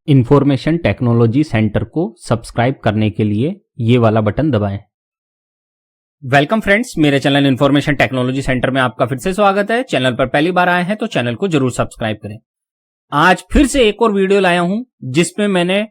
Information technology centre को subscribe करने के लिए ये वाला बटन दबाएं। वेलकम फ्रेंड्स, मेरे चैनल इंफॉर्मेशन टेक्नोलॉजी सेंटर में आपका फिर से स्वागत है। चैनल पर पहली बार आए हैं तो चैनल को जरूर सब्सक्राइब करें। आज फिर से एक और वीडियो लाया हूं जिसमें मैंने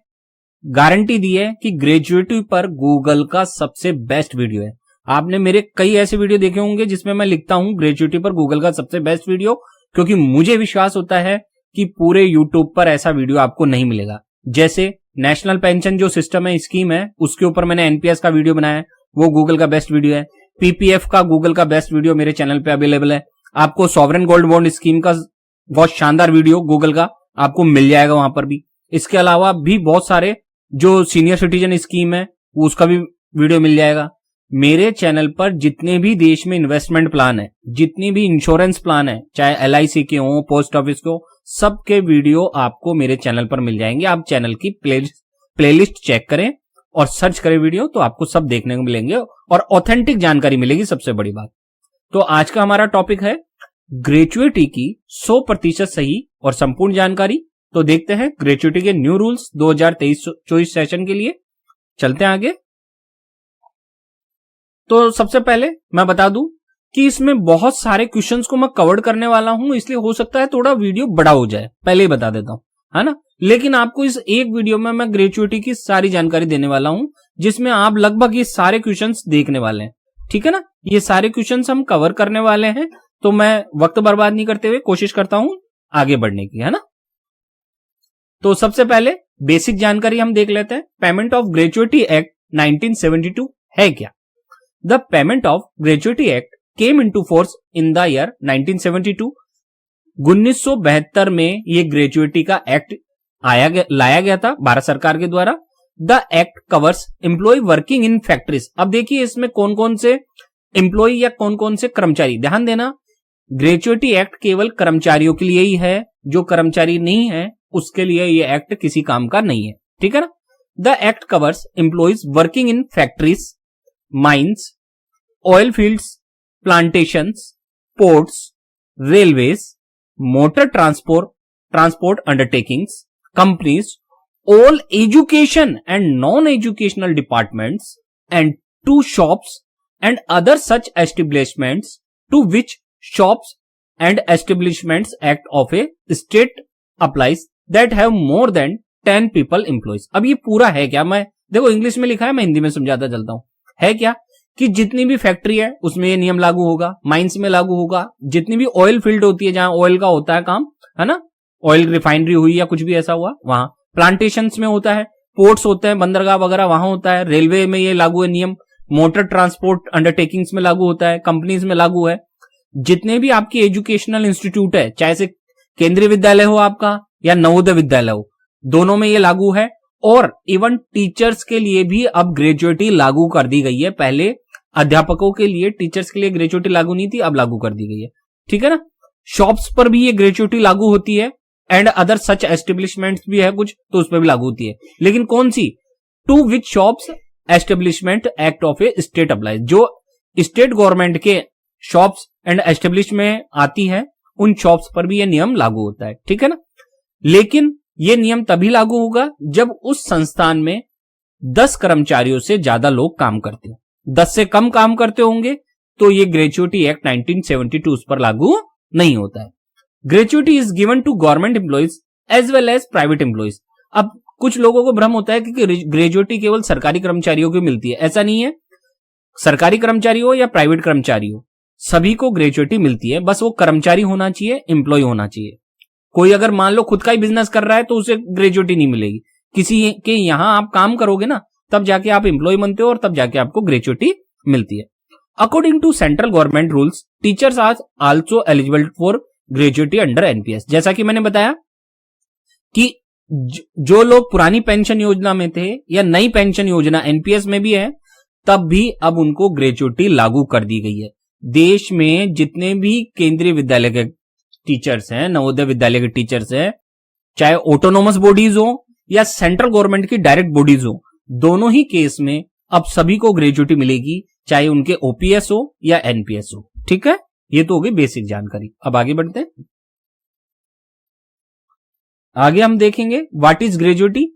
गारंटी दी है कि ग्रेजुएटी पर गूगल का सबसे बेस्ट वीडियो है। आपने मेरे कई ऐसे वीडियो देखे होंगे जिसमें मैं लिखता हूं ग्रेजुएटी पर गूगल का सबसे बेस्ट वीडियो, क्योंकि मुझे विश्वास होता है कि पूरे यूट्यूब पर ऐसा वीडियो आपको नहीं मिलेगा। जैसे नेशनल पेंशन जो सिस्टम है, स्कीम है, उसके ऊपर मैंने एनपीएस का वीडियो बनाया है, वो गूगल का बेस्ट वीडियो है। पीपीएफ का गूगल का बेस्ट वीडियो मेरे चैनल पे अवेलेबल है। आपको सॉवरेन गोल्ड बॉन्ड स्कीम का बहुत शानदार वीडियो गूगल का आपको मिल जाएगा वहां पर भी। इसके अलावा भी बहुत सारे जो सीनियर सिटीजन स्कीम है उसका भी वीडियो मिल जाएगा। मेरे चैनल पर जितने भी देश में इन्वेस्टमेंट प्लान है, जितनी भी इंश्योरेंस प्लान है, चाहे एलआईसी के हो, पोस्ट ऑफिस के हो, सबके वीडियो आपको मेरे चैनल पर मिल जाएंगे। आप चैनल की प्लेलिस्ट चेक करें और सर्च करें वीडियो, तो आपको सब देखने को मिलेंगे और ऑथेंटिक जानकारी मिलेगी, सबसे बड़ी बात। तो आज का हमारा टॉपिक है ग्रेजुएटी की 100% सही और संपूर्ण जानकारी। तो देखते हैं ग्रेजुएटी के न्यू रूल्स 2023-24 सेशन के लिए। चलते हैं आगे। तो सबसे पहले मैं बता दूं कि इसमें बहुत सारे क्वेश्चंस को मैं कवर करने वाला हूं, इसलिए हो सकता है थोड़ा वीडियो बड़ा हो जाए, पहले ही बता देता हूं, है ना। लेकिन आपको इस एक वीडियो में मैं ग्रेजुएटी की सारी जानकारी देने वाला हूं, जिसमें आप लगभग ये सारे क्वेश्चंस देखने वाले हैं, ठीक है ना। ये सारे क्वेश्चंस हम कवर करने वाले हैं, तो मैं वक्त बर्बाद नहीं करते हुए कोशिश करता हूं आगे बढ़ने की, है ना। तो सबसे पहले बेसिक जानकारी हम देख लेते हैं। पेमेंट ऑफ ग्रेजुएटी एक्ट 1972 है क्या? The payment of gratuity act came into force in the year 1972। 1972 में ये ग्रेजुएटी का एक्ट लाया गया था भारत सरकार के द्वारा। The act covers employ working in factories. अब देखिए इसमें कौन कौन से एम्प्लॉय या कौन कौन से कर्मचारी, ध्यान देना, ग्रेजुएटी एक्ट केवल कर्मचारियों के लिए ही है। जो कर्मचारी नहीं है उसके लिए ये एक्ट किसी काम का नहीं है, ठीक है ना। The act covers employees working in factories, mines, oil fields, plantations, ports, railways, motor transport undertakings, companies, all education and non educational departments and to shops and other such establishments to which shops and establishments act of a state applies that have more than 10 people employees. अब ये पूरा है क्या? मैं देखो English में लिखा है, मैं हिंदी में समझाता चलता हूं। है क्या कि जितनी भी फैक्ट्री है उसमें ये नियम लागू होगा, माइंस में लागू होगा, जितनी भी ऑयल फील्ड होती है जहां ऑयल का होता है काम, है ना, ऑयल रिफाइनरी हुई या कुछ भी ऐसा हुआ वहां, प्लांटेशंस में होता है, पोर्ट्स होते हैं, बंदरगाह वगैरह वहां होता है, रेलवे में ये लागू है नियम, मोटर ट्रांसपोर्ट अंडरटेकिंग्स में लागू होता है, कंपनीज में लागू है। जितने भी आपकी एजुकेशनल इंस्टीट्यूट है, चाहे से केंद्रीय विद्यालय हो आपका या नवोदय विद्यालय हो, दोनों में ये लागू है। और इवन टीचर्स के लिए भी अब ग्रेजुएटी लागू कर दी गई है। पहले अध्यापकों के लिए, टीचर्स के लिए ग्रेजुएटी लागू नहीं थी, अब लागू कर दी गई है, ठीक है ना। शॉप्स पर भी ये ग्रेजुएटी लागू होती है एंड अदर सच एस्टेब्लिशमेंट्स भी है कुछ, तो उस पर भी लागू होती है। लेकिन कौन सी? To which shops establishment act of a state apply. जो स्टेट गवर्नमेंट के शॉप्स एंड एस्टेब्लिशमेंट आती है उन शॉप्स पर भी ये नियम लागू होता है, ठीक है ना। लेकिन ये नियम तभी लागू होगा जब उस संस्थान में 10 कर्मचारियों से ज्यादा लोग काम करते हो। 10 से कम काम करते होंगे तो ये ग्रेजुएटी एक्ट 1972 उस पर लागू नहीं होता है। Gratuity is given to government employees as well as private employees. अब कुछ लोगों को भ्रम होता है कि ग्रेजुएटी केवल सरकारी कर्मचारियों को मिलती है। ऐसा नहीं है। सरकारी कर्मचारी हो या प्राइवेट कर्मचारी हो, सभी को ग्रेजुएटी मिलती है। बस वो कर्मचारी होना चाहिए, एम्प्लॉय होना चाहिए। कोई अगर मान लो खुद का ही बिजनेस कर रहा है तो उसे ग्रेजुएटी नहीं मिलेगी। किसी के यहां आप काम करोगे ना, तब जाके आप एम्प्लॉय बनते हो और तब जाके आपको ग्रेजुएटी मिलती है। According to central government rules, teachers are also eligible for gratuity under NPS. जैसा कि मैंने बताया कि जो लोग पुरानी पेंशन योजना में थे या नई पेंशन योजना एनपीएस में भी है, तब भी अब उनको ग्रेजुएटी लागू कर दी गई है। देश में जितने भी केंद्रीय विद्यालय के टीचर्स हैं, नवोदय विद्यालय के टीचर्स हैं, चाहे ऑटोनोमस बॉडीज हो या सेंट्रल गवर्नमेंट की डायरेक्ट बॉडीज हो, दोनों ही केस में अब सभी को ग्रेजुएटी मिलेगी, चाहे उनके ओपीएस हो या एनपीएस हो, ठीक है। ये तो हो गई बेसिक जानकारी। अब आगे बढ़ते हैं। आगे हम देखेंगे what is gratuity.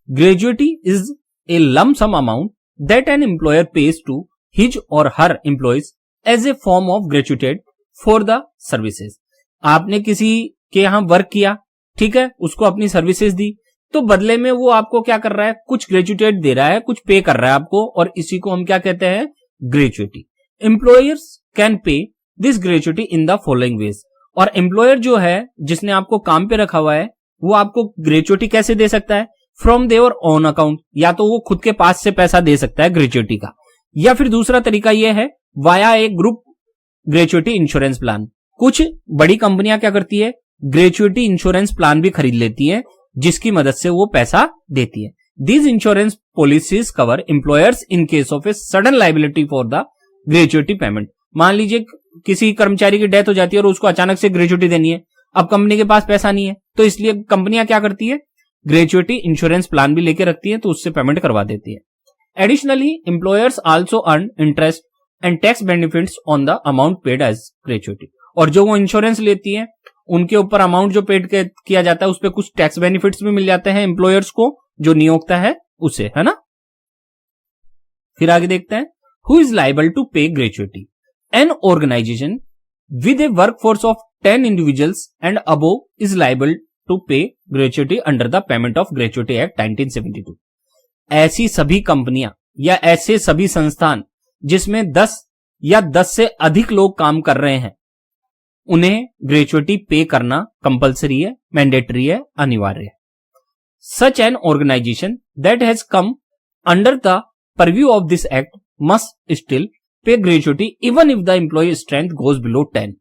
Gratuity is a lump sum amount that an employer pays to his or her employees as a form of gratitude for the services. आपने किसी के यहां वर्क किया, ठीक है, उसको अपनी सर्विसेज दी, तो बदले में वो आपको क्या कर रहा है, कुछ ग्रेजुएटेड दे रहा है, कुछ पे कर रहा है आपको, और इसी को हम क्या कहते हैं, gratuity. Employers can pay this gratuity in the following veg. और एम्प्लॉयर जो है जिसने आपको काम पे रखा हुआ है वो आपको ग्रेजुएटी कैसे दे सकता है, फ्रॉम देयर ओन अकाउंट, या तो वो खुद के पास से पैसा दे सकता है ग्रेजुएटी का, या फिर दूसरा तरीका यह है वाया ए ग्रुप ग्रेजुएटी इंश्योरेंस प्लान। कुछ बड़ी कंपनियां क्या करती है, ग्रेजुएटी इंश्योरेंस प्लान भी खरीद लेती है जिसकी मदद से वो पैसा देती है। These insurance policies cover employers in case of a sudden liability for the gratuity payment. मान लीजिए किसी कर्मचारी की डेथ हो जाती है और उसको अचानक से ग्रेजुएटी देनी है, अब कंपनी के पास पैसा नहीं है, तो इसलिए कंपनियां क्या करती है, ग्रेजुएटी इंश्योरेंस प्लान भी लेके रखती है, तो उससे पेमेंट करवा देती है। Additionally employers also earn interest and tax benefits on the amount paid as gratuity. और जो वो इंश्योरेंस लेती है उनके ऊपर अमाउंट जो पेड किया जाता है उस पर कुछ टैक्स बेनिफिट्स भी मिल जाते हैं एम्प्लॉयर्स को, जो नियोक्ता है उसे, है ना। फिर आगे देखते हैं, who is liable to pay gratuity. An organization with a workforce of 10 individuals and above is liable to pay gratuity under the payment of gratuity act 1972। ऐसी सभी कंपनियां या ऐसे सभी संस्थान जिसमें 10 या 10 से अधिक लोग काम कर रहे हैं उन्हें ग्रेजुएटी पे करना कंपलसरी है, मैंडेटरी है, अनिवार्य है। Such an organization that has come under the purview of this act must still pay gratuity even if the employee strength goes below 10।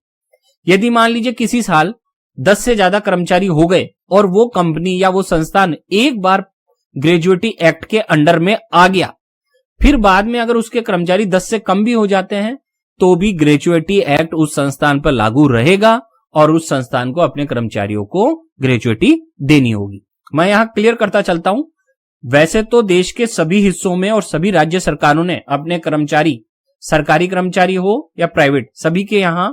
यदि मान लीजिए किसी साल 10 से ज्यादा कर्मचारी हो गए और वो कंपनी या वो संस्थान एक बार ग्रेजुएटी एक्ट के अंडर में आ गया, फिर बाद में अगर उसके कर्मचारी 10 से कम भी हो जाते हैं तो भी ग्रेजुएटी एक्ट उस संस्थान पर लागू रहेगा और उस संस्थान को अपने कर्मचारियों को ग्रेजुएटी देनी होगी। मैं यहां क्लियर करता चलता हूं, वैसे तो देश के सभी हिस्सों में और सभी राज्य सरकारों ने अपने कर्मचारी, सरकारी कर्मचारी हो या प्राइवेट, सभी के यहां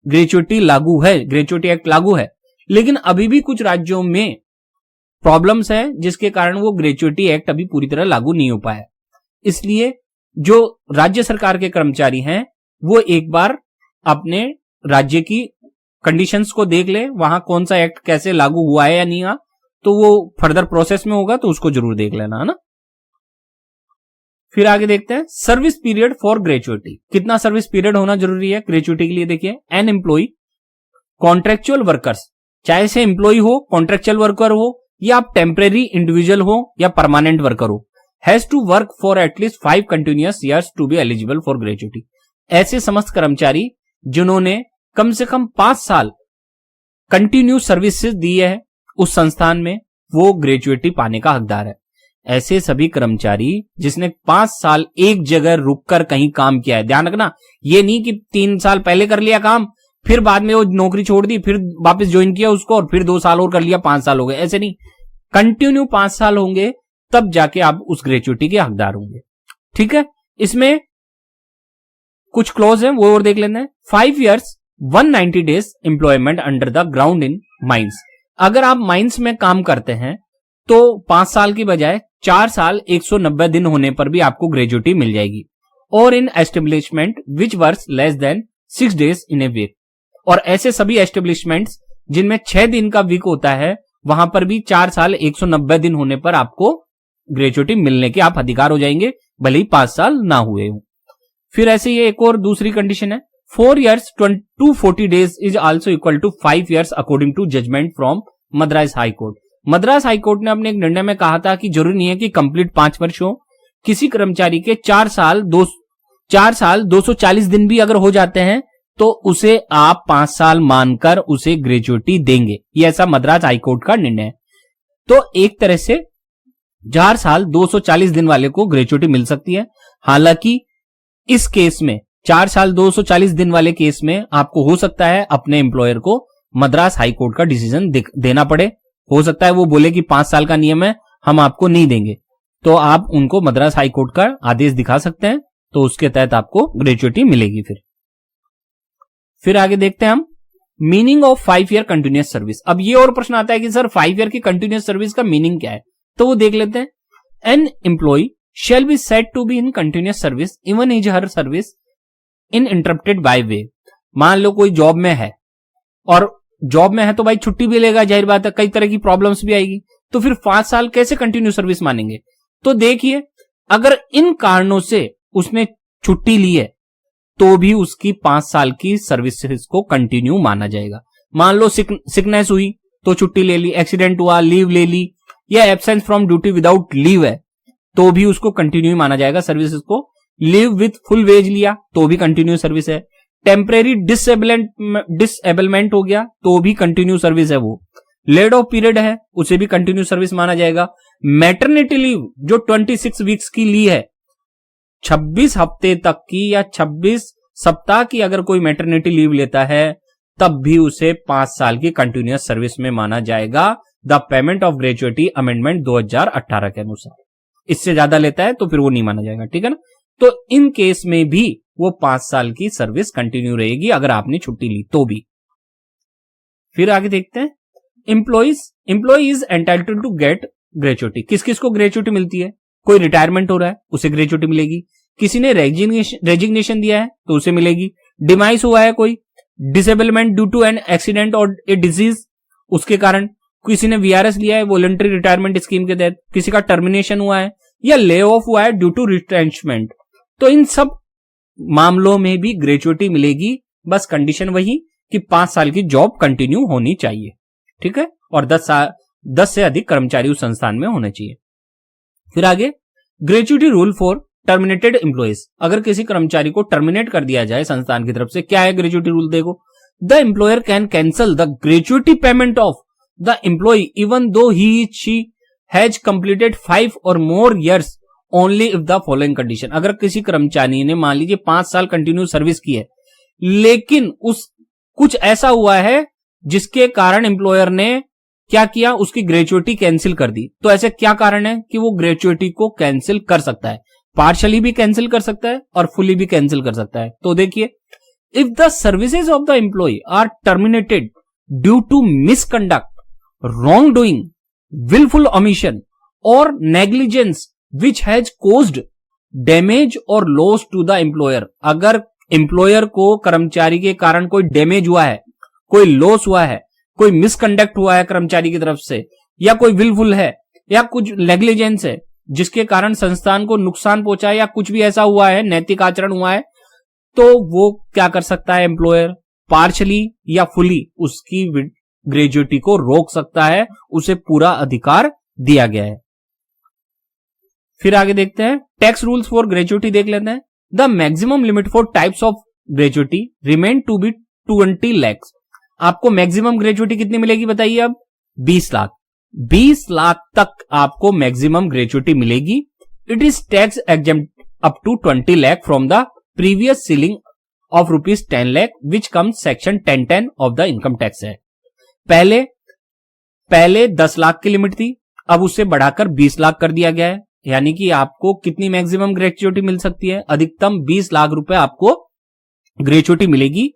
ग्रेजुएटी लागू है, ग्रेजुएटी एक्ट लागू है, लेकिन अभी भी कुछ राज्यों में प्रॉब्लम्स है जिसके कारण वो ग्रेजुएटी एक्ट अभी पूरी तरह लागू नहीं हो पाया। इसलिए जो राज्य सरकार के कर्मचारी हैं वो एक बार अपने राज्य की कंडीशंस को देख ले, वहां कौन सा एक्ट कैसे लागू हुआ है या नहीं हुआ, तो वो फर्दर प्रोसेस में होगा तो उसको जरूर देख लेना, है ना। फिर आगे देखते हैं, सर्विस पीरियड फॉर ग्रेजुएटी। कितना सर्विस पीरियड होना जरूरी है ग्रेजुएटी के लिए, देखिए, एन एम्प्लॉय कॉन्ट्रेक्चुअल वर्कर्स, चाहे से एम्प्लॉय हो, कॉन्ट्रेक्चुअल वर्कर हो, या आप टेम्परेरी इंडिविजुअल हो या परमानेंट वर्कर हो, has to work for at least 5 continuous years to be eligible for gratuity. ऐसे समस्त कर्मचारी जिन्होंने कम से कम 5 साल कंटिन्यू सर्विसेज दी है उस संस्थान में, वो ग्रेजुएटी पाने का हकदार है। ऐसे सभी कर्मचारी जिसने 5 साल एक जगह रुककर कहीं काम किया है, ध्यान रखना, ये नहीं कि 3 साल पहले कर लिया काम, फिर बाद में वो नौकरी छोड़ दी, फिर वापस ज्वाइन किया उसको और फिर 2 साल और कर लिया, 5 साल हो गए, ऐसे नहीं, कंटिन्यू 5 साल होंगे तब जाके आप उस ग्रेजुएटी के हकदार होंगे। ठीक है, इसमें कुछ क्लॉज है वो और देख लेते हैं। 5 years 190 days employment under the ground in mines. अगर आप माइंस में काम करते हैं तो 5 साल की बजाय 4 साल 190 दिन होने पर भी आपको ग्रेजुएटी मिल जाएगी। और in establishment which works less than 6 days in a week. और ऐसे सभी एस्टेब्लिशमेंट्स जिनमें 6 दिन का वीक होता है वहां पर भी 4 साल 190 दिन होने पर आपको ग्रेजुएटी मिलने के आप अधिकार हो जाएंगे, भले ही 5 साल ना हुए हो। फिर ऐसे ये एक और दूसरी कंडीशन है, 4 years 240 days is also equal to 5 years according to judgment from Madras high court. Madras high court ने अपने एक निर्णय में कहा था कि जरूरी नहीं है कि कंप्लीट 5 वर्ष हो, किसी कर्मचारी के 4 साल 240 दिन भी अगर हो जाते हैं तो उसे आप 5 साल मानकर उसे ग्रेजुएटी देंगे। ये ऐसा मद्रास हाई कोर्ट का निर्णय है। तो एक तरह से 4 साल 240 दिन वाले को ग्रेजुएटी मिल सकती है। हालांकि इस केस में 4 साल 240 दिन वाले केस में आपको हो सकता है अपने एम्प्लॉयर को मद्रास हाई कोर्ट का डिसीजन देना पड़े। हो सकता है वो बोले कि 5 साल का नियम है, हम आपको नहीं देंगे, तो आप उनको मद्रास हाई कोर्ट का आदेश दिखा सकते हैं, तो उसके तहत आपको ग्रेजुएटी मिलेगी। फिर आगे देखते हैं हम, meaning of 5 year continuous service. अब ये और प्रश्न आता है कि सर 5 ईयर की कंटिन्यूअस सर्विस का मीनिंग क्या है, तो वो देख लेते हैं। An employ shall be said to be in continuous service even is her service in interrupted by way। मान लो कोई जॉब में है, और जॉब में है तो भाई छुट्टी भी लेगा, जाहिर बात है, कई तरह की प्रॉब्लम्स भी आएगी, तो फिर 5 साल कैसे कंटिन्यू सर्विस मानेंगे। तो देखिए, अगर इन कारणों से उसने छुट्टी ली है तो भी उसकी 5 साल की सर्विसेज को कंटिन्यू माना जाएगा। मान लो सिकनेस हुई तो छुट्टी ले ली, एक्सीडेंट हुआ लीव ले ली, या absence from duty without leave है तो भी उसको कंटिन्यू माना जाएगा सर्विसेज को। लीव विथ फुल वेज लिया तो भी कंटिन्यू सर्विस है। टेम्परेरी डिसेबलमेंट हो गया तो भी कंटिन्यू सर्विस है वो। लेड ऑफ पीरियड है उसे भी कंटिन्यू सर्विस माना जाएगा। मैटरनिटी लीव जो 26 वीक्स की ली है, 26 हफ्ते तक की या 26 सप्ताह की अगर कोई मैटरनिटी लीव लेता है तब भी उसे 5 साल की कंटिन्यूअस सर्विस में माना जाएगा, the payment of gratuity amendment 2018 के अनुसार। इससे ज्यादा लेता है तो फिर वो नहीं माना जाएगा, ठीक है ना। तो इन केस में भी वो 5 साल की सर्विस कंटिन्यू रहेगी अगर आपने छुट्टी ली तो भी। फिर आगे देखते हैं, employ is entitled to get gratuity. किस किस को ग्रेजुएटी मिलती है? कोई रिटायरमेंट हो रहा है उसे ग्रेजुएटी मिलेगी, किसी ने रेजिग्नेशन दिया है तो उसे मिलेगी, डिमाइस हुआ है कोई, disablement due to an accident और ए डिजीज उसके कारण, किसी ने वीआरएस लिया है वॉलंटरी रिटायरमेंट स्कीम के तहत, किसी का टर्मिनेशन हुआ है या ले ऑफ हुआ है ड्यू टू रिट्रेंचमेंट, तो इन सब मामलों में भी ग्रेजुएटी मिलेगी। बस कंडीशन वही कि 5 साल की जॉब कंटिन्यू होनी चाहिए, ठीक है, और 10 से अधिक कर्मचारी उस संस्थान में होने चाहिए। फिर आगे, gratuity rule for terminated employees. अगर किसी कर्मचारी को टर्मिनेट कर दिया जाए संस्थान की तरफ से, क्या है ग्रेजुएटी रूल? देखो, the employer can cancel the gratuity payment of the employee even though she has completed 5 or more years only if the following condition। अगर किसी कर्मचारी ने मान लीजिए 5 साल कंटिन्यू सर्विस की है, लेकिन कुछ ऐसा हुआ है जिसके कारण एम्प्लॉयर ने क्या किया, उसकी ग्रेजुएटी कैंसिल कर दी, तो ऐसे क्या कारण है कि वो ग्रेजुएटी को कैंसिल कर सकता है? पार्शली भी कैंसिल कर सकता है और फुली भी कैंसिल कर सकता है। तो देखिए, if the services of the employ are terminated due to misconduct, wrongdoing, willful omission or negligence which has caused damage or loss to the employer। अगर एम्प्लॉयर को कर्मचारी के कारण कोई डैमेज हुआ है, कोई लॉस हुआ है, कोई मिसकंडक्ट हुआ है कर्मचारी की तरफ से, या कोई विलफुल है या कुछ नेग्लिजेंस है जिसके कारण संस्थान को नुकसान पहुंचा है, या कुछ भी ऐसा हुआ है, नैतिक आचरण हुआ है, तो वो क्या कर सकता है एम्प्लॉयर? पार्शली या फुली उसकी ग्रेजुएटी को रोक सकता है, उसे पूरा अधिकार दिया गया है। फिर आगे देखते हैं, टैक्स रूल्स फॉर ग्रेजुएटी देख लेते हैं। The maximum limit for types of gratuity remain to be 20 lakh. आपको मैक्सिमम ग्रेजुएटी कितनी मिलेगी बताइए? अब 20 लाख। 20 लाख तक आपको मैक्सिमम ग्रेजुएटी मिलेगी। It is tax exempt up to 20 lakh from the previous ceiling of ₹10 lakh which comes section 1010 of the income tax है। पहले 10 लाख की लिमिट थी, अब उसे बढ़ाकर 20 लाख कर दिया गया है। यानी कि आपको कितनी मैक्सिमम ग्रेजुएटी मिल सकती है? अधिकतम 20 लाख रुपए आपको ग्रेजुएटी मिलेगी,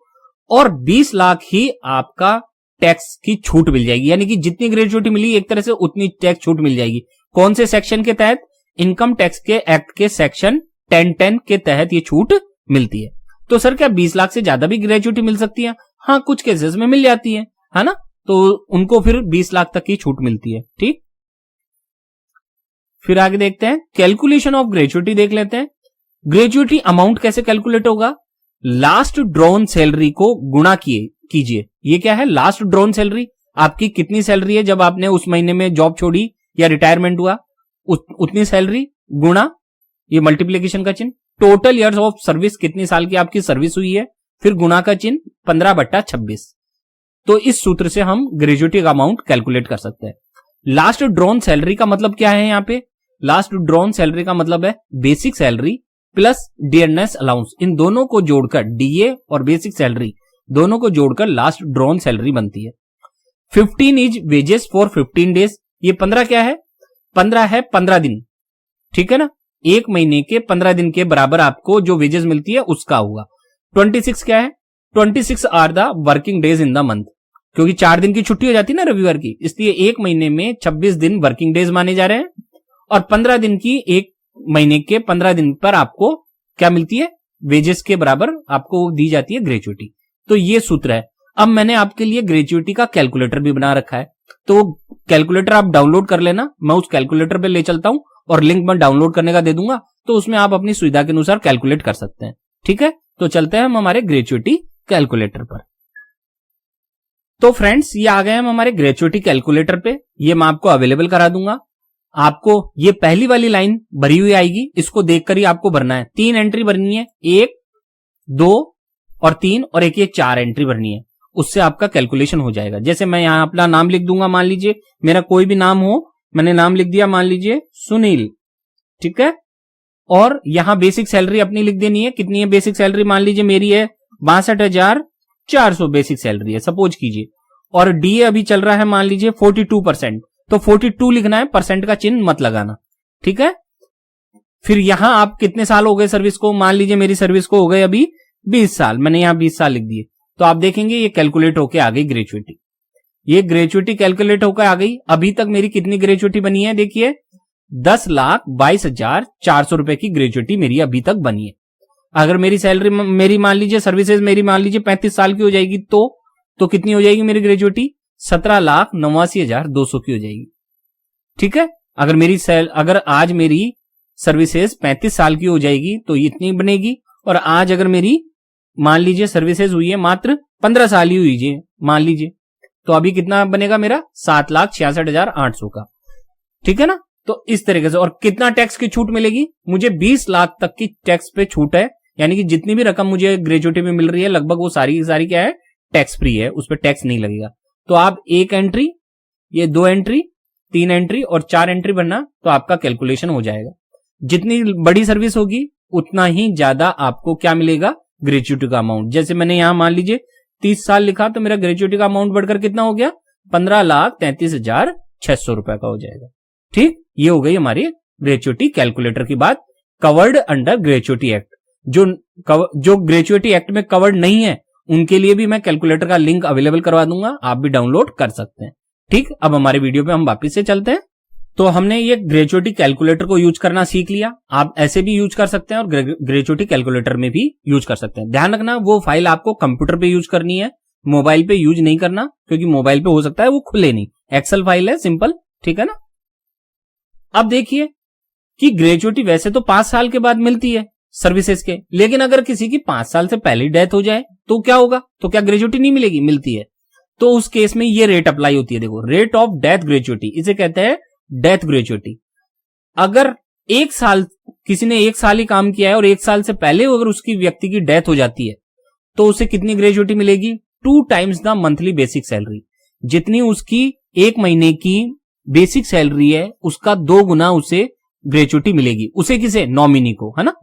और 20 लाख ही आपका टैक्स की छूट मिल जाएगी। यानी कि जितनी ग्रेजुएटी मिली एक तरह से उतनी टैक्स छूट मिल जाएगी। कौन से सेक्शन के तहत? इनकम टैक्स के एक्ट के सेक्शन 1010 के तहत ये छूट मिलती है। तो सर क्या 20 लाख से ज्यादा भी ग्रेजुएटी मिल सकती है? हाँ, कुछ केसेस में मिल जाती है ना, तो उनको फिर 20 लाख तक की छूट मिलती है, ठीक। फिर आगे देखते हैं, कैलकुलेशन ऑफ ग्रेजुएटी देख लेते हैं। ग्रेजुएटी अमाउंट कैसे कैलकुलेट होगा? लास्ट ड्रॉन सैलरी को गुणा कीजिए। ये क्या है? Last drawn salary. आपकी कितनी सैलरी है जब आपने उस महीने में जॉब छोड़ी या रिटायरमेंट हुआ, उतनी सैलरी गुणा ये मल्टीप्लीकेशन का चिन्ह, टोटल ईयर्स ऑफ सर्विस, कितनी साल की आपकी सर्विस हुई है, फिर गुणा का चिन्ह 15/26। तो इस सूत्र से हम ग्रेजुएटी का अमाउंट कैलकुलेट कर सकते हैं। लास्ट ड्रॉन सैलरी का मतलब क्या है? यहां पे लास्ट ड्रॉन सैलरी का मतलब है basic salary plus dearness allowance, इन दोनों को जोड़कर डीए और बेसिक सैलरी दोनों को जोड़कर लास्ट ड्रॉन सैलरी बनती है। 15 इज वेजेस फॉर 15 डेज। ये 15 क्या है? 15 है 15 दिन, ठीक है ना। एक महीने के 15 दिन के बराबर आपको जो वेजेस मिलती है उसका होगा। 26 क्या है? 26 are the working days in the month, क्योंकि 4 दिन की छुट्टी हो जाती है ना रविवार की, इसलिए एक महीने में 26 दिन वर्किंग डेज माने जा रहे हैं और 15 दिन की एक महीने के 15 दिन पर आपको क्या मिलती है, वेजेस के बराबर आपको दी जाती है ग्रेचुइटी। तो ये सूत्र है। अब मैंने आपके लिए ग्रेचुइटी का कैलकुलेटर भी बना रखा है, तो कैलकुलेटर आप डाउनलोड कर लेना, मैं उस कैलकुलेटर पे ले चलता हूं और लिंक मैं डाउनलोड करने का दे दूंगा, तो उसमें आप अपनी सुविधा के अनुसार कैलकुलेट कर सकते हैं। ठीक है, तो चलते हैं हम हमारे ग्रेचुइटी कैलकुलेटर पर। तो फ्रेंड्स, ये आ गए हम हमारे ग्रेचुइटी कैलकुलेटर पे, ये मैं आपको अवेलेबल करा दूंगा। आपको ये पहली वाली लाइन भरी हुई आएगी, इसको देखकर ही आपको भरना है। 3 एंट्री भरनी है, 1, 2 और 3 और एक ये 4 एंट्री भरनी है, उससे आपका कैलकुलेशन हो जाएगा। जैसे मैं यहां अपना नाम लिख दूंगा, मान लीजिए मेरा कोई भी नाम हो, मैंने नाम लिख दिया, मान लीजिए सुनील, ठीक है, और यहां बेसिक सैलरी अपनी लिख देनी है। कितनी है बेसिक सैलरी, मान लीजिए मेरी है 62,400 बेसिक सैलरी है सपोज कीजिए, और डीए अभी चल रहा है मान लीजिए 42%, तो 42 लिखना है, परसेंट का चिन्ह मत लगाना। ठीक है, फिर यहां आप कितने साल हो गए सर्विस को, मान लीजिए मेरी सर्विस को हो गए अभी 20 साल, मैंने यहां 20 साल लिख दिए, तो आप देखेंगे ये कैलकुलेट होके आ गई ग्रेचुइटी। ये ग्रेचुइटी कैलकुलेट होकर आ गई। अभी तक मेरी कितनी ग्रेचुइटी बनी है, देखिए 10,22,400 रुपए की ग्रेचुइटी मेरी अभी तक बनी है। अगर मेरी सैलरी मेरी मान लीजिए सर्विसेज मेरी मान लीजिए 35 साल की हो जाएगी, तो कितनी हो जाएगी मेरी ग्रेचुइटी, 17,89,200 की हो जाएगी। ठीक है, अगर आज मेरी सर्विसेज 35 साल की हो जाएगी तो इतनी बनेगी, और आज अगर मेरी मान लीजिए सर्विसेज हुई है मात्र 15 साल ही हुई मान लीजिए, तो अभी कितना बनेगा मेरा 7,66,800 का। ठीक है ना, तो इस तरीके से। और कितना टैक्स की छूट मिलेगी, मुझे 20 लाख तक की टैक्स पे छूट है, यानी कि जितनी भी रकम मुझे ग्रेचुइटी में मिल रही है लगभग वो सारी की सारी क्या है, टैक्स फ्री है, उस पर टैक्स नहीं लगेगा। तो आप 1 एंट्री, ये 2 एंट्री, 3 एंट्री और 4 एंट्री भरना, तो आपका कैलकुलेशन हो जाएगा। जितनी बड़ी सर्विस होगी उतना ही ज्यादा आपको क्या मिलेगा, ग्रेचुइटी का अमाउंट। जैसे मैंने यहां मान लीजिए 30 साल लिखा, तो मेरा ग्रेचुइटी का अमाउंट बढ़कर कितना हो गया, 15,33,600 रुपए का हो जाएगा। ठीक, ये हो गई हमारी ग्रेचुइटी कैलकुलेटर की बात, कवर्ड अंडर ग्रेचुइटी एक्ट। जो ग्रेचुइटी एक्ट में कवर्ड नहीं है उनके लिए भी मैं कैलकुलेटर का लिंक अवेलेबल करवा दूंगा, आप भी डाउनलोड कर सकते हैं। ठीक, अब हमारे वीडियो पे हम वापस से चलते हैं। तो हमने ये ग्रेचुइटी कैलकुलेटर को यूज करना सीख लिया, आप ऐसे भी यूज कर सकते हैं और ग्रेचुइटी कैलकुलेटर में भी यूज कर सकते हैं। ध्यान रखना, वो फाइल आपको कंप्यूटर पे यूज करनी है, मोबाइल पे यूज नहीं करना, क्योंकि मोबाइल पे हो सकता है वो खुले नहीं। एक्सेल फाइल है सिंपल, ठीक है ना। अब देखिए कि ग्रेचुइटी वैसे तो 5 साल के बाद मिलती है सर्विसेज के, लेकिन अगर किसी की 5 साल से पहले डेथ हो जाए तो क्या होगा, तो क्या ग्रेचुइटी नहीं मिलेगी, मिलती है। तो उस केस में ये रेट अप्लाई होती है, देखो रेट ऑफ डेथ ग्रेचुइटी, इसे कहते हैं डेथ ग्रेचुइटी। अगर 1 साल किसी ने 1 साल ही काम किया है और 1 साल से पहले अगर उसकी व्यक्ति की डेथ हो जाती है तो उसे कितनी ग्रेचुइटी मिलेगी, 2 times the monthly basic salary. जितनी उसकी 1 महीने की बेसिक सैलरी है उसका 2 गुना उसे ग्रेचुइटी मिलेगी। उसे किसे, नॉमिनी को, है ना।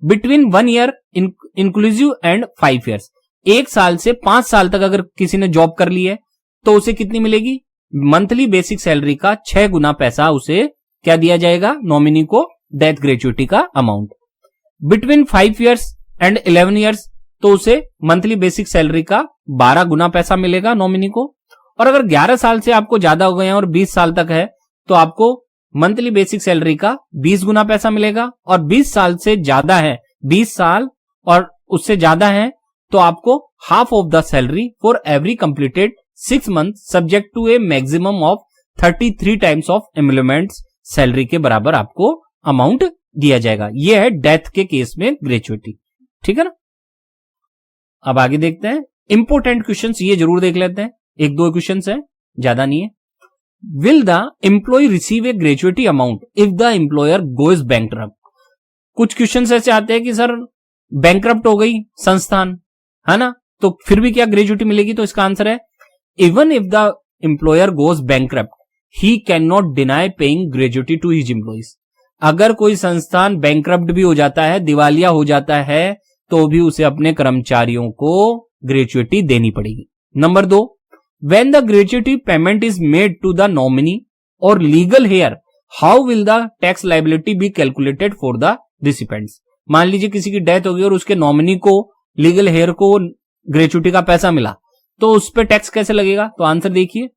Between 1 year inclusive and 5 years, 1 साल से 5 साल तक अगर किसी ने जॉब कर ली है तो उसे कितनी मिलेगी, मंथली बेसिक सैलरी का 6 गुना पैसा उसे क्या दिया जाएगा, नॉमिनी को, डेथ ग्रेचुइटी का amount. Between 5 years and 11 years तो उसे मंथली बेसिक सैलरी का 12 गुना पैसा मिलेगा नॉमिनी को। और अगर 11 साल से आपको ज्यादा हो गए हैं और 20 साल तक है तो आपको मंथली बेसिक सैलरी का 20 गुना पैसा मिलेगा। और 20 साल से ज्यादा है, 20 साल और उससे ज्यादा है तो आपको half of the salary for every completed 6 month subject to a maximum of 33 times of employment salary के बराबर आपको अमाउंट दिया जाएगा। यह है डेथ के केस में ग्रेचुइटी, ठीक है ना। अब आगे देखते हैं इंपोर्टेंट क्वेश्चंस, ये जरूर देख लेते हैं, 1-2 क्वेश्चंस है, ज्यादा नहीं है। Will the employ receive a gratuity amount if the employer goes bankrupt. कुछ क्वेश्चंस ऐसे आते हैं कि सर बैंकरप्ट हो गई संस्थान, है ना, तो फिर भी क्या ग्रेचुइटी मिलेगी, तो इसका आंसर है even if the employer goes bankrupt he can not deny paying gratuity to his employees. अगर कोई संस्थान बैंकरप्ट भी हो जाता है, दिवालिया हो जाता है, तो भी उसे अपने कर्मचारियों को ग्रेचुइटी देनी पड़ेगी। Number 2, when the gratuity payment is made to the nominee or legal heir, how will the tax liability be calculated for the recipients? मान लीजिए किसी की डेथ हो गई और उसके नॉमिनी को, लीगल हेयर को ग्रेचुटी का पैसा मिला, तो उस पर टैक्स कैसे लगेगा? तो आंसर देखिए,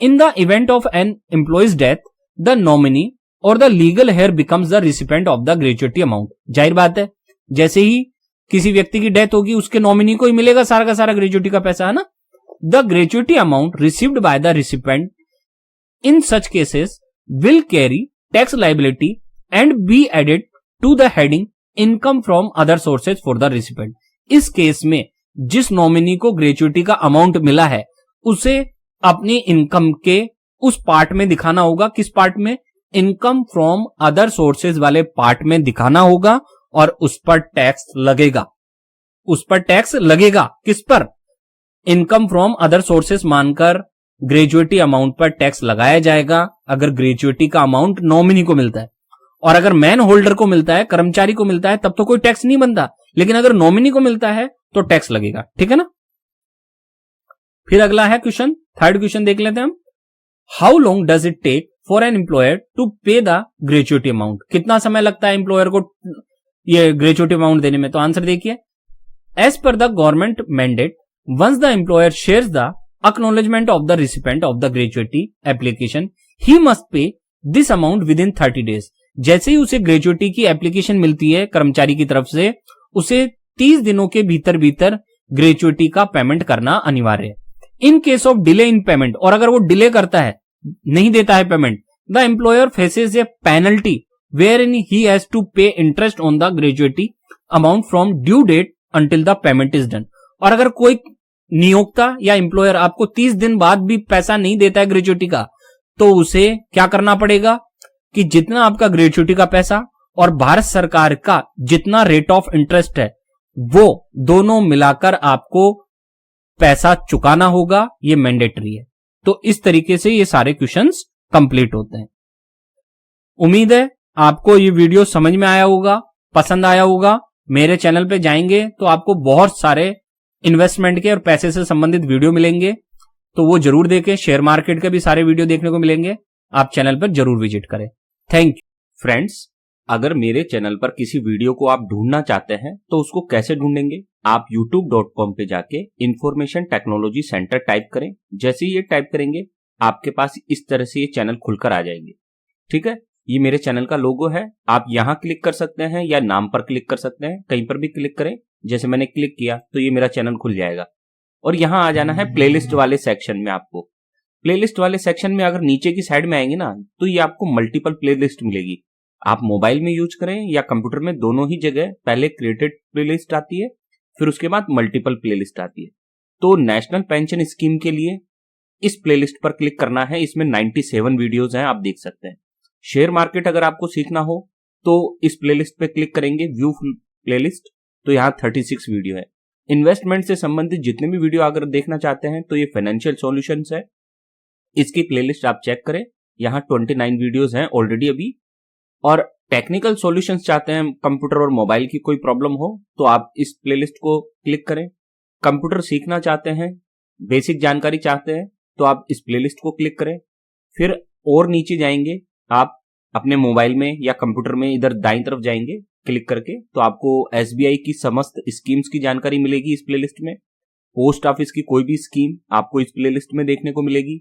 in the event of an employee's death the nominee or the legal heir becomes the recipient of the gratuity amount. जाहिर बात है, जैसे ही किसी व्यक्ति की डेथ होगी उसके नॉमिनी को ही मिलेगा सारा का सारा ग्रेचुटी का पैसा, है ना। The gratuity amount received by the recipient in such cases will carry tax liability and be added to the heading income from other sources for the recipient. इस केस में जिस नॉमिनी को ग्रेचुटी का amount मिला है उसे अपनी income के उस पार्ट में दिखाना होगा। किस पार्ट में? इनकम फ्रॉम अदर सोर्सेज वाले पार्ट में दिखाना होगा और उस पर टैक्स लगेगा। उस पर टैक्स लगेगा किस पर? इनकम फ्रॉम अदर सोर्सेज मानकर ग्रेचुटी अमाउंट पर टैक्स लगाया जाएगा अगर ग्रेचुटी का अमाउंट नॉमिनी को मिलता है। और अगर मैन होल्डर को मिलता है, कर्मचारी को मिलता है, तब तो कोई टैक्स नहीं बनता, लेकिन अगर नॉमिनी को मिलता है तो टैक्स लगेगा। ठीक है ना। फिर अगला है क्वेश्चन, थर्ड क्वेश्चन देख लेते हैं हम। How long does it take for an employer to pay the gratuity amount? कितना समय लगता है एम्प्लॉयर को ये ग्रेचुटी अमाउंट देने में? तो आंसर देखिए, as per the government mandate once the employer shares the acknowledgement of the recipient of the gratuity application he must pay this amount within 30 days। जैसे ही उसे ग्रेचुटी की एप्लीकेशन मिलती है कर्मचारी की तरफ से, उसे 30 दिनों के भीतर भीतर ग्रेचुटी का पेमेंट करना अनिवार्य है। In case of delay in payment, और अगर वो डिले करता है, नहीं देता है payment, the employer faces a penalty wherein he has to pay interest on the gratuity amount from due date until the payment is done. और अगर कोई नियोक्ता या एम्प्लॉयर आपको 30 दिन बाद भी पैसा नहीं देता है ग्रेचुटी का, तो उसे क्या करना पड़ेगा कि जितना आपका ग्रेचुटी का पैसा और भारत सरकार का जितना रेट ऑफ इंटरेस्ट है वो दोनों मिलाकर आपको पैसा चुकाना होगा। ये मैंडेटरी है। तो इस तरीके से ये सारे क्वेश्चंस कंप्लीट होते हैं। उम्मीद है आपको ये वीडियो समझ में आया होगा, पसंद आया होगा। मेरे चैनल पे जाएंगे तो आपको बहुत सारे इन्वेस्टमेंट के और पैसे से संबंधित वीडियो मिलेंगे, तो वो जरूर देखें। शेयर मार्केट के भी सारे वीडियो देखने को मिलेंगे। आप चैनल पर जरूर विजिट करें। Thank you friends. अगर मेरे चैनल पर किसी वीडियो को आप ढूंढना चाहते हैं तो उसको कैसे ढूंढेंगे? आप youtube.com पे जाके इंफॉर्मेशन टेक्नोलॉजी सेंटर टाइप करें। जैसे ही ये टाइप करेंगे आपके पास इस तरह से ये चैनल खुलकर आ जाएंगे। ठीक है, ये मेरे चैनल का लोगो है। आप यहां क्लिक कर सकते हैं या नाम पर क्लिक कर सकते हैं, कहीं पर भी क्लिक करें। जैसे मैंने क्लिक किया तो ये मेरा चैनल खुल जाएगा और यहां आ जाना है प्लेलिस्ट वाले सेक्शन में। आपको प्लेलिस्ट वाले सेक्शन में अगर नीचे की साइड में आएंगे ना, तो ये आपको मल्टीपल प्लेलिस्ट मिलेगी। आप मोबाइल में यूज करें या कंप्यूटर में, दोनों ही जगह पहले क्रिएटेड प्लेलिस्ट आती है, फिर उसके बाद मल्टीपल प्लेलिस्ट आती है। तो नेशनल पेंशन स्कीम के लिए इस प्लेलिस्ट पर क्लिक करना है। इसमें 97 वीडियोज हैं, आप देख सकते हैं। शेयर मार्केट अगर आपको सीखना हो तो इस प्लेलिस्ट पे क्लिक करेंगे, व्यू प्लेलिस्ट, तो यहाँ 36 वीडियो है। इन्वेस्टमेंट से संबंधित जितने भी वीडियो अगर देखना चाहते हैं तो ये फाइनेंशियल सॉल्यूशंस है, इसकी प्लेलिस्ट आप चेक करें। यहाँ 29 वीडियोस हैं ऑलरेडी अभी। और टेक्निकल सॉल्यूशंस चाहते हैं, कंप्यूटर और मोबाइल की कोई प्रॉब्लम हो तो आप इस प्लेलिस्ट को क्लिक करें। कंप्यूटर सीखना चाहते हैं, बेसिक जानकारी चाहते हैं तो आप इस प्लेलिस्ट को क्लिक करें। फिर और नीचे जाएंगे, आप अपने मोबाइल में या कंप्यूटर में इधर दाईं तरफ जाएंगे क्लिक करके, तो आपको SBI की समस्त स्कीम्स की जानकारी मिलेगी इस प्लेलिस्ट में। पोस्ट ऑफिस की कोई भी स्कीम आपको इस प्लेलिस्ट में देखने को मिलेगी।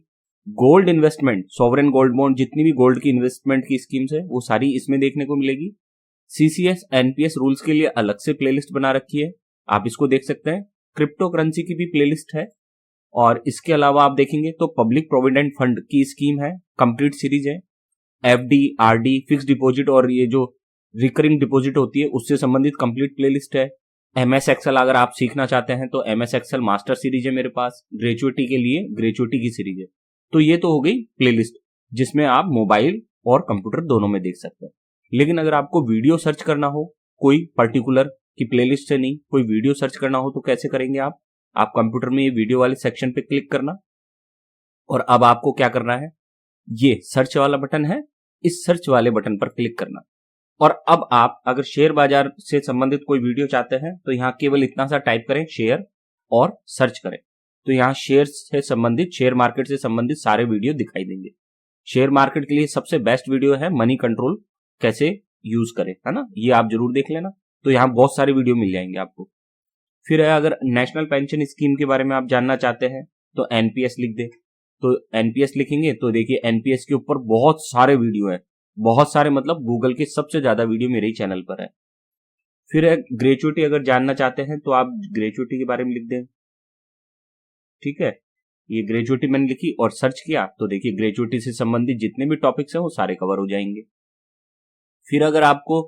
Gold investment, sovereign gold bond, जितनी भी गोल्ड की इन्वेस्टमेंट की स्कीम्स है वो सारी इसमें देखने को मिलेगी। CCS NPS रूल्स के लिए अलग से प्लेलिस्ट बना रखी है, आप इसको देख सकते हैं। क्रिप्टो करेंसी की भी प्लेलिस्ट है। और इसके अलावा आप देखेंगे तो पब्लिक प्रोविडेंट फंड की स्कीम है, कंप्लीट सीरीज है। FD, RD, फिक्स डिपॉजिट और ये जो रिकरिंग डिपॉजिट होती है उससे संबंधित कंप्लीट प्लेलिस्ट है। MS Excel अगर आप सीखना चाहते हैं तो MS Excel मास्टर सीरीज है मेरे पास। ग्रेचुटी के लिए ग्रेचुटी की सीरीज है। तो ये तो हो गई प्लेलिस्ट जिसमें आप मोबाइल और कंप्यूटर दोनों में देख सकते हैं। लेकिन अगर आपको वीडियो सर्च करना हो, कोई पर्टिकुलर की प्लेलिस्ट से नहीं, कोई वीडियो सर्च करना हो तो कैसे करेंगे आप कंप्यूटर में ये वीडियो वाले सेक्शन पे क्लिक करना और अब आपको क्या करना है, ये सर्च वाला बटन है, इस सर्च वाले बटन पर क्लिक करना। और अब आप अगर शेयर बाजार से संबंधित कोई वीडियो चाहते हैं तो यहाँ केवल इतना सा टाइप करें, शेयर, और सर्च करें। तो यहाँ शेयर से संबंधित, शेयर मार्केट से संबंधित सारे वीडियो दिखाई देंगे। शेयर मार्केट के लिए सबसे बेस्ट वीडियो है मनी कंट्रोल कैसे यूज करें, है ना, ये आप जरूर देख लेना। तो यहाँ बहुत सारे वीडियो मिल जाएंगे आपको। फिर है अगर नेशनल पेंशन स्कीम के बारे में आप जानना चाहते हैं तो एनपीएस लिख दे। तो एनपीएस लिखेंगे तो देखिए एनपीएस के ऊपर बहुत सारे वीडियो है, बहुत सारे मतलब गूगल के सबसे ज्यादा वीडियो मेरे ही चैनल पर है। फिर है ग्रेचुइटी, अगर जानना चाहते हैं तो आप ग्रेचुइटी के बारे में लिख दें। ठीक है, ये ग्रेचुइटी मैंने लिखी और सर्च किया तो देखिए ग्रेचुइटी से संबंधित जितने भी टॉपिक्स हैं वो सारे कवर हो जाएंगे। फिर अगर आपको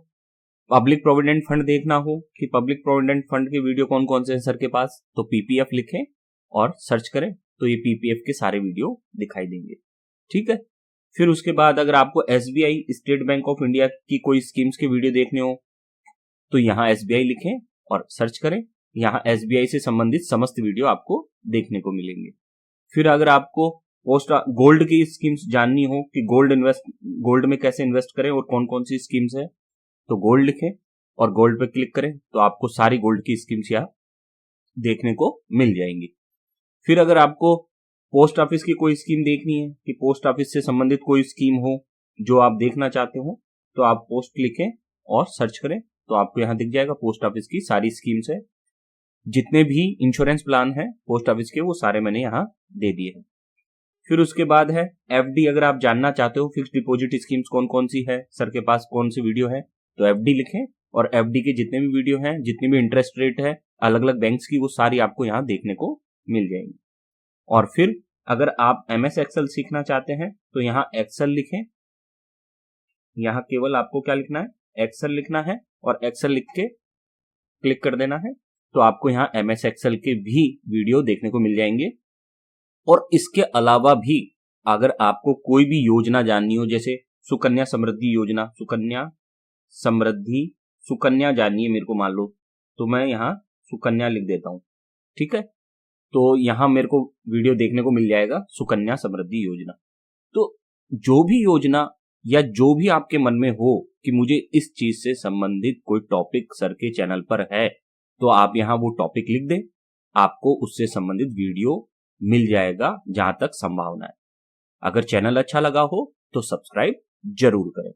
पब्लिक प्रोविडेंट फंड देखना हो कि पब्लिक प्रोविडेंट फंड के वीडियो कौन कौन से हैं सर के पास, तो पीपीएफ लिखें और सर्च करें तो ये पीपीएफ के सारे वीडियो दिखाई देंगे। ठीक है, फिर उसके बाद अगर आपको SBI state bank of India की कोई स्कीम्स के वीडियो देखने हो तो यहाँ एसबीआई लिखें और सर्च करें, यहाँ एसबीआई से संबंधित समस्त वीडियो आपको देखने को मिलेंगे। फिर अगर आपको पोस्ट गोल्ड की स्कीम्स जाननी हो कि गोल्ड में कैसे इन्वेस्ट करें और कौन कौन सी स्कीम्स है, तो गोल्ड लिखें और गोल्ड पे क्लिक करें तो आपको सारी गोल्ड की स्कीम्स यहाँ देखने को मिल जाएंगी। फिर अगर आपको पोस्ट ऑफिस की कोई स्कीम देखनी है कि पोस्ट ऑफिस से संबंधित कोई स्कीम हो जो आप देखना चाहते हो, तो आप पोस्ट लिखें और सर्च करें तो आपको यहाँ दिख जाएगा पोस्ट ऑफिस की सारी स्कीम्स है। जितने भी इंश्योरेंस प्लान है पोस्ट ऑफिस के वो सारे मैंने यहाँ दे दिए हैं। फिर उसके बाद है एफडी, अगर आप जानना चाहते हो फिक्स डिपॉजिट स्कीम्स कौन कौन सी है, सर के पास कौन सी वीडियो है, तो एफडी लिखें और एफडी के जितने भी वीडियो हैं, जितनी भी इंटरेस्ट रेट है अलग अलग बैंक्स की, वो सारी आपको यहाँ देखने को मिल जाएंगी। और फिर अगर आप एमएस एक्सेल सीखना चाहते हैं तो यहाँ एक्सेल लिखें, यहाँ केवल आपको क्या लिखना है, एक्सेल लिखना है और एक्सेल लिख के क्लिक कर देना है तो आपको यहाँ एमएस एक्सेल के भी वीडियो देखने को मिल जाएंगे। और इसके अलावा भी अगर आपको कोई भी योजना जाननी हो, जैसे सुकन्या समृद्धि योजना, सुकन्या जाननी है मेरे को मान लो, तो मैं यहाँ सुकन्या लिख देता हूं। ठीक है, तो यहाँ मेरे को वीडियो देखने को मिल जाएगा सुकन्या समृद्धि योजना। तो जो भी योजना या जो भी आपके मन में हो कि मुझे इस चीज से संबंधित कोई टॉपिक सर के चैनल पर है, तो आप यहाँ वो टॉपिक लिख दें, आपको उससे संबंधित वीडियो मिल जाएगा जहां तक संभावना है। अगर चैनल अच्छा लगा हो तो सब्सक्राइब जरूर करें।